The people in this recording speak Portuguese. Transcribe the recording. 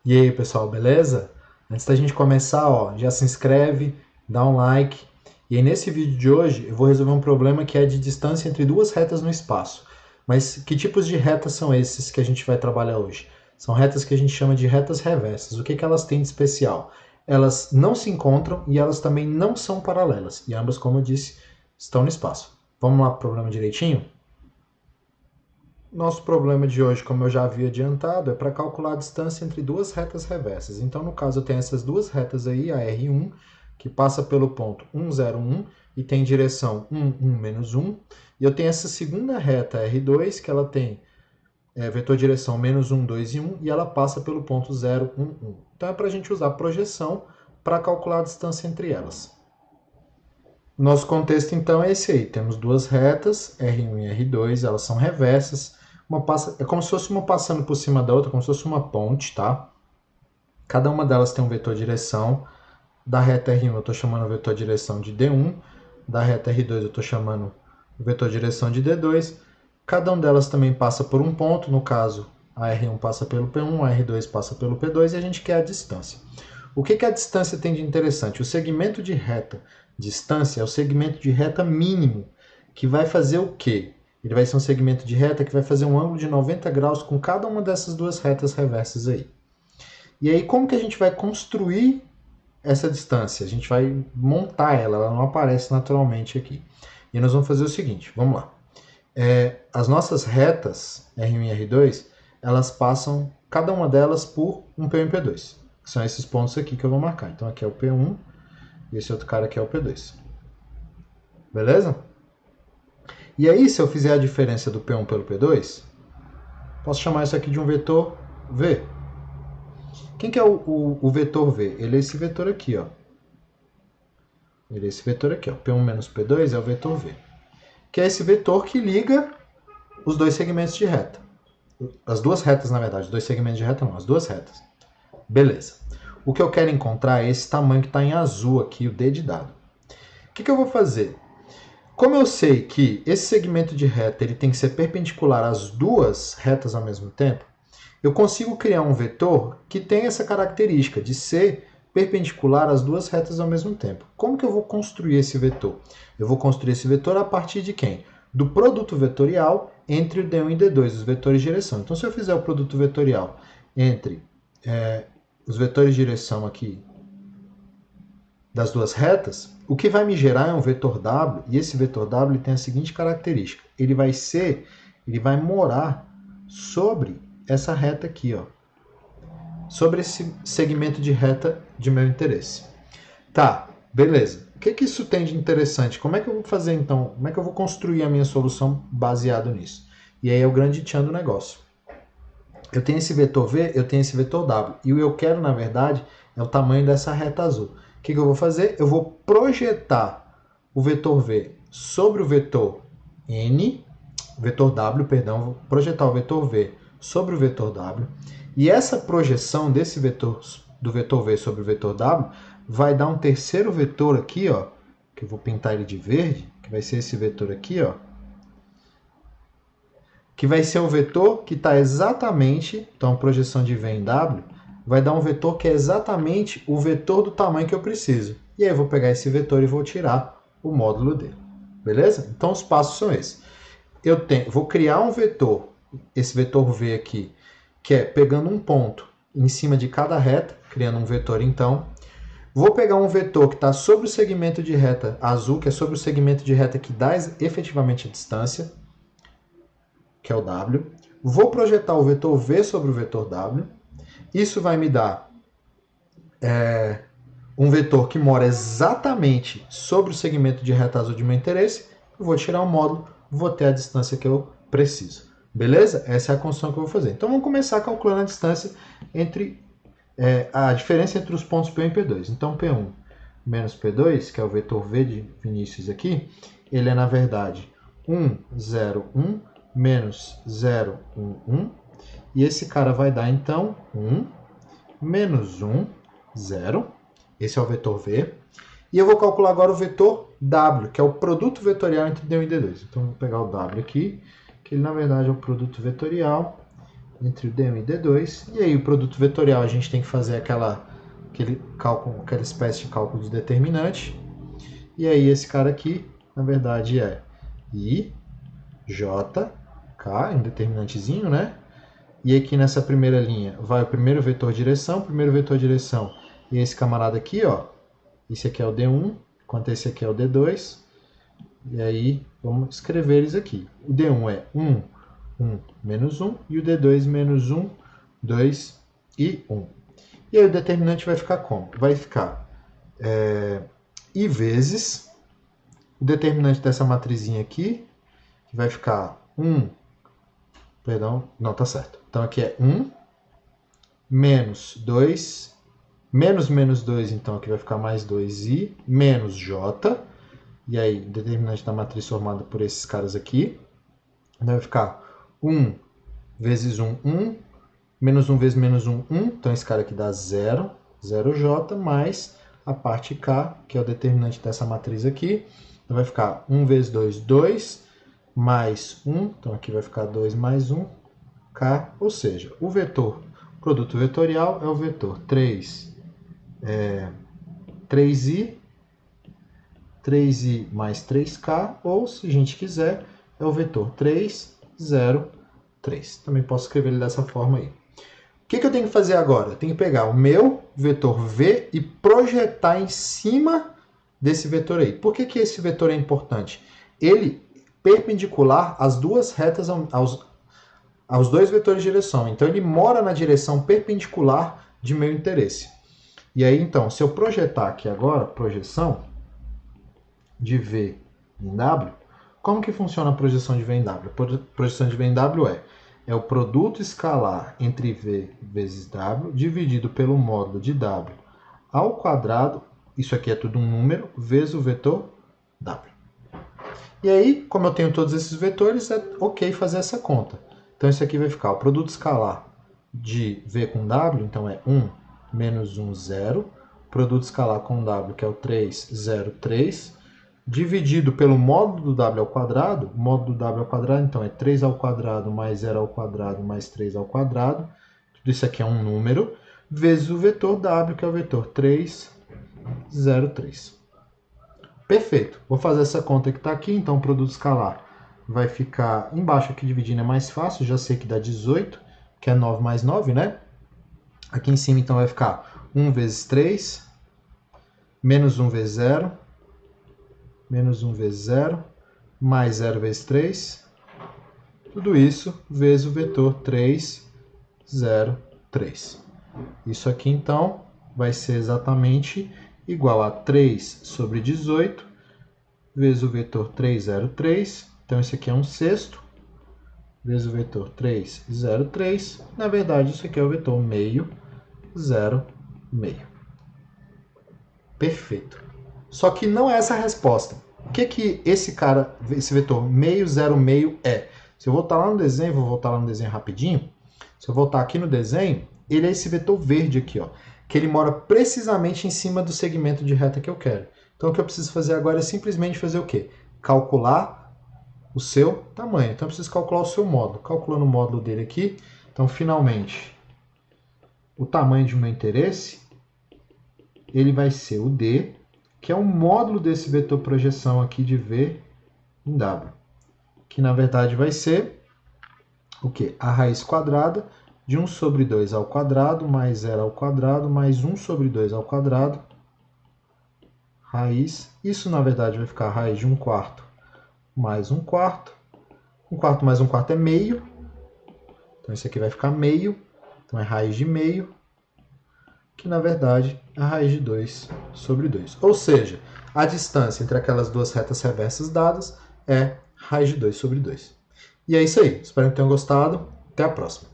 E aí, pessoal, beleza? Antes da gente começar, já se inscreve, dá um like. E aí, nesse vídeo de hoje, eu vou resolver um problema que é de distância entre duas retas no espaço. Mas que tipos de retas são esses que a gente vai trabalhar hoje? São retas que a gente chama de retas reversas. O que elas têm de especial? Elas não se encontram e elas também não são paralelas. E ambas, como eu disse, estão no espaço. Vamos lá para o problema direitinho? Nosso problema de hoje, como eu já havia adiantado, é para calcular a distância entre duas retas reversas. Então, no caso, eu tenho essas duas retas aí, a R1, que passa pelo ponto 1, 0, 1, e tem direção 1, 1, menos 1. E eu tenho essa segunda reta, R2, que ela tem vetor direção menos 1, 2 e 1, e ela passa pelo ponto 0, 1, 1. Então, é para a gente usar a projeção para calcular a distância entre elas. Nosso contexto, então, é esse aí. Temos duas retas, R1 e R2, elas são reversas. É como se fosse uma passando por cima da outra, como se fosse uma ponte, tá? Cada uma delas tem um vetor direção. Da reta R1 eu estou chamando o vetor direção de D1. Da reta R2 eu estou chamando o vetor direção de D2. Cada uma delas também passa por um ponto. No caso, a R1 passa pelo P1, a R2 passa pelo P2 e a gente quer a distância. O que a distância tem de interessante? O segmento de reta distância é o segmento de reta mínimo, que vai fazer o quê? Ele vai ser um segmento de reta que vai fazer um ângulo de 90 graus com cada uma dessas duas retas reversas aí. E aí, como que a gente vai construir essa distância? A gente vai montar ela não aparece naturalmente aqui. E nós vamos fazer o seguinte, vamos lá. As nossas retas, R1 e R2, elas passam, cada uma delas, por um P1 e P2. Que são esses pontos aqui que eu vou marcar. Então, aqui é o P1, e esse outro cara aqui é o P2. Beleza? E aí, se eu fizer a diferença do P1 pelo P2, posso chamar isso aqui de um vetor V. Quem que é o vetor V? Ele é esse vetor aqui, ó. Ele é esse vetor aqui, ó. P1 menos P2 é o vetor V. Que é esse vetor que liga os dois segmentos de reta. As duas retas, na verdade. Os dois segmentos de reta não, as duas retas. Beleza. O que eu quero encontrar é esse tamanho que está em azul aqui, o D de dado. O que eu vou fazer? Como eu sei que esse segmento de reta ele tem que ser perpendicular às duas retas ao mesmo tempo, eu consigo criar um vetor que tem essa característica de ser perpendicular às duas retas ao mesmo tempo. Como que eu vou construir esse vetor? Eu vou construir esse vetor a partir de quem? Do produto vetorial entre o D1 e D2, os vetores de direção. Então, se eu fizer o produto vetorial entre os vetores de direção aqui das duas retas, o que vai me gerar é um vetor W, e esse vetor W tem a seguinte característica. Ele vai morar sobre essa reta aqui, ó. Sobre esse segmento de reta de meu interesse. Tá, beleza. O que isso tem de interessante? Como é que eu vou fazer então? Como é que eu vou construir a minha solução baseado nisso? E aí é o grande tchan do negócio. Eu tenho esse vetor V, eu tenho esse vetor W. E o que eu quero, na verdade, é o tamanho dessa reta azul. O que eu vou fazer? Eu vou projetar o vetor V sobre o vetor N, vetor W, perdão, vou projetar o vetor V sobre o vetor W. E essa projeção desse vetor, do vetor V sobre o vetor W, vai dar um terceiro vetor aqui, ó, que eu vou pintar ele de verde, que vai ser esse vetor aqui, ó, que vai ser o vetor que está exatamente, então projeção de V em W, vai dar um vetor que é exatamente o vetor do tamanho que eu preciso. E aí eu vou pegar esse vetor e vou tirar o módulo dele. Beleza? Então os passos são esses. Vou criar um vetor, esse vetor V aqui, que é pegando um ponto em cima de cada reta, criando um vetor então. Vou pegar um vetor que está sobre o segmento de reta azul, que é sobre o segmento de reta que dá efetivamente a distância, que é o W. Vou projetar o vetor V sobre o vetor W. Isso vai me dar um vetor que mora exatamente sobre o segmento de reta azul de meu interesse. Eu vou tirar o módulo, vou ter a distância que eu preciso. Beleza? Essa é a construção que eu vou fazer. Então vamos começar calculando a distância entre a diferença entre os pontos P1 e P2. Então P1 menos P2, que é o vetor V de Vinícius aqui, ele é na verdade 1, 0, 1 menos 0, 1, 1. E esse cara vai dar então 1 menos 1, 0. Esse é o vetor V. E eu vou calcular agora o vetor W, que é o produto vetorial entre D1 e D2. Então, eu vou pegar o W aqui, que ele na verdade é o produto vetorial entre o D1 e D2. E aí o produto vetorial a gente tem que fazer aquela espécie de cálculo de determinante. E aí esse cara aqui, na verdade, é I, J, K, um determinantezinho, né? E aqui nessa primeira linha vai o primeiro vetor direção, e esse camarada aqui, ó, esse aqui é o D1, enquanto esse aqui é o D2. E aí vamos escrever eles aqui. O D1 é 1, 1, menos 1, e o D2 menos 1, 2 e 1. E aí o determinante vai ficar como? Vai ficar I vezes o determinante dessa matrizinha aqui, que vai ficar 1, perdão, não, tá certo. Então aqui é 1, menos 2, menos 2, então aqui vai ficar mais 2i, menos j, e aí o determinante da matriz formada por esses caras aqui, vai ficar 1 vezes 1, 1, menos 1 vezes menos 1, 1, então esse cara aqui dá 0, 0j, mais a parte k, que é o determinante dessa matriz aqui, então vai ficar 1 vezes 2, 2, mais 1, então aqui vai ficar 2 mais 1, k, ou seja, o vetor produto vetorial é o vetor 3i mais 3k, ou, se a gente quiser, é o vetor 3, 0, 3. Também posso escrever ele dessa forma aí. O que eu tenho que fazer agora? Eu tenho que pegar o meu vetor v e projetar em cima desse vetor aí. Por que esse vetor é importante? Ele é perpendicular às duas retas, aos dois vetores de direção. Então, ele mora na direção perpendicular de meu interesse. E aí, então, se eu projetar aqui agora, projeção de V em W, como que funciona a projeção de V em W? A projeção de V em W é o produto escalar entre V vezes W, dividido pelo módulo de W ao quadrado, isso aqui é tudo um número, vezes o vetor W. E aí, como eu tenho todos esses vetores, é ok fazer essa conta. Então, isso aqui vai ficar o produto escalar de V com W, então é 1 menos 1, 0. Produto escalar com W, que é o 3, 0, 3. Dividido pelo módulo do W ao quadrado. O módulo do W ao quadrado, então, é 3 ao quadrado mais 0 ao quadrado mais 3 ao quadrado. Tudo isso aqui é um número. Vezes o vetor W, que é o vetor 3, 0, 3. Perfeito. Vou fazer essa conta que está aqui. Então, o produto escalar vai ficar embaixo aqui dividindo é mais fácil. Já sei que dá 18, que é 9 mais 9, né? Aqui em cima, então, vai ficar 1 vezes 3, menos 1 vezes 0, menos 1 vezes 0, mais 0 vezes 3. Tudo isso vezes o vetor 3, 0, 3. Isso aqui, então, vai ser exatamente igual a 3 sobre 18 vezes o vetor 3, 0, 3. Então, isso aqui é 1/6 vezes o vetor 3, 0, 3. Na verdade, isso aqui é o vetor meio, 0, meio. Perfeito. Só que não é essa a resposta. O que esse vetor meio, 0, meio é? Se eu voltar lá no desenho, vou voltar lá no desenho rapidinho. Se eu voltar aqui no desenho, ele é esse vetor verde aqui, ó, que ele mora precisamente em cima do segmento de reta que eu quero. Então, o que eu preciso fazer agora é simplesmente fazer o quê? Calcular o seu tamanho. Então, eu preciso calcular o seu módulo. Calculando o módulo dele aqui. Então, finalmente, o tamanho de meu interesse, ele vai ser o D, que é o módulo desse vetor projeção aqui de V em W. Que, na verdade, vai ser o quê? A raiz quadrada de 1 sobre 2 ao quadrado, mais 0 ao quadrado, mais 1 sobre 2 ao quadrado, raiz. Isso, na verdade, vai ficar a raiz de 1/4 mais 1/4. 1/4 mais 1/4 é meio. Então, isso aqui vai ficar meio. Então, é raiz de meio, que, na verdade, é a raiz de 2 sobre 2. Ou seja, a distância entre aquelas duas retas reversas dadas é raiz de 2 sobre 2. E é isso aí. Espero que tenham gostado. Até a próxima.